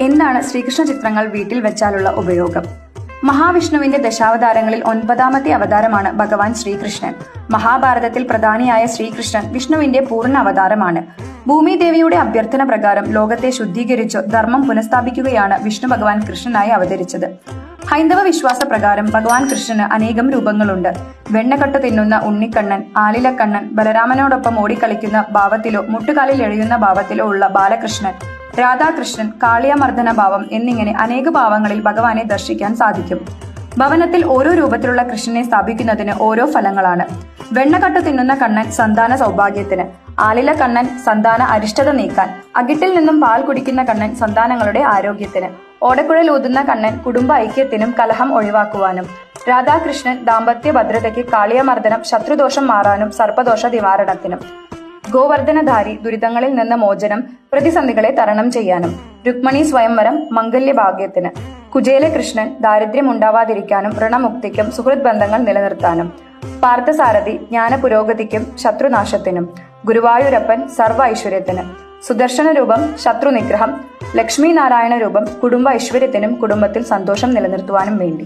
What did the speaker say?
എന്താണ് ശ്രീകൃഷ്ണ ചിത്രങ്ങൾ വീട്ടിൽ വെച്ചാലുള്ള ഉപയോഗം? മഹാവിഷ്ണുവിന്റെ ദശാവതാരങ്ങളിൽ 9ാമത്തെ അവതാരമാണ് ഭഗവാൻ ശ്രീകൃഷ്ണൻ. മഹാഭാരതത്തിൽ പ്രധാനിയായ ശ്രീകൃഷ്ണൻ വിഷ്ണുവിന്റെ പൂർണ്ണ അവതാരമാണ്. ഭൂമിദേവിയുടെ അഭ്യർത്ഥന പ്രകാരം ലോകത്തെ ശുദ്ധീകരിച്ചു ധർമ്മം പുനഃസ്ഥാപിക്കുകയാണ് വിഷ്ണു ഭഗവാൻ കൃഷ്ണനായി അവതരിച്ചത്. ഹൈന്ദവ വിശ്വാസ പ്രകാരം ഭഗവാൻ കൃഷ്ണന് അനേകം രൂപങ്ങളുണ്ട്. വെണ്ണക്കട്ടു തിന്നുന്ന ഉണ്ണിക്കണ്ണൻ, ആലിലക്കണ്ണൻ, ബലരാമനോടൊപ്പം ഓടിക്കളിക്കുന്ന ഭാവത്തിലോ മുട്ടുകാലിൽ എഴുതുന്ന ഭാവത്തിലോ ഉള്ള ബാലകൃഷ്ണൻ, രാധാകൃഷ്ണൻ, കാളിയമർദ്ദന ഭാവം എന്നിങ്ങനെ അനേക ഭാവങ്ങളിൽ ഭഗവാനെ ദർശിക്കാൻ സാധിക്കും. ഭവനത്തിൽ ഓരോ രൂപത്തിലുള്ള കൃഷ്ണനെ സ്ഥാപിക്കുന്നതിന് ഓരോ ഫലങ്ങളാണ്. വെണ്ണക്കട്ടു തിന്നുന്ന കണ്ണൻ സന്താന സൗഭാഗ്യത്തിന്, ആലില കണ്ണൻ സന്താന അരിഷ്ടത നീക്കാൻ, അകിട്ടിൽ നിന്നും പാൽ കുടിക്കുന്ന കണ്ണൻ സന്താനങ്ങളുടെ ആരോഗ്യത്തിന്, ഓടക്കുഴൽ ഊതുന്ന കണ്ണൻ കുടുംബ ഐക്യത്തിനും കലഹം ഒഴിവാക്കുവാനും, രാധാകൃഷ്ണൻ ദാമ്പത്യ ഭദ്രതയ്ക്ക്, കാളിയമർദ്ദനം ശത്രുദോഷം മാറാനും സർപ്പദോഷ നിവാരണത്തിനും, ഗോവർദ്ധനധാരി ദുരിതങ്ങളിൽ നിന്ന് മോചനം, പ്രതിസന്ധികളെ തരണം ചെയ്യാനും, രുക്മണി സ്വയംവരം മംഗല്യഭാഗ്യത്തിന്, കുചേലകൃഷ്ണൻ ദാരിദ്ര്യം ഉണ്ടാവാതിരിക്കാനും ഋണമുക്തിക്കും സുഹൃത് ബന്ധങ്ങൾ നിലനിർത്താനും, പാർത്ഥസാരഥി ജ്ഞാന പുരോഗതിക്കും ശത്രുനാശത്തിനും, ഗുരുവായൂരപ്പൻ സർവ്വ ഐശ്വര്യത്തിനും, സുദർശന രൂപം ശത്രുനിഗ്രഹം, ലക്ഷ്മി നാരായണ രൂപം കുടുംബ ഐശ്വര്യത്തിനും കുടുംബത്തിൽ സന്തോഷം നിലനിർത്തുവാനും വേണ്ടി.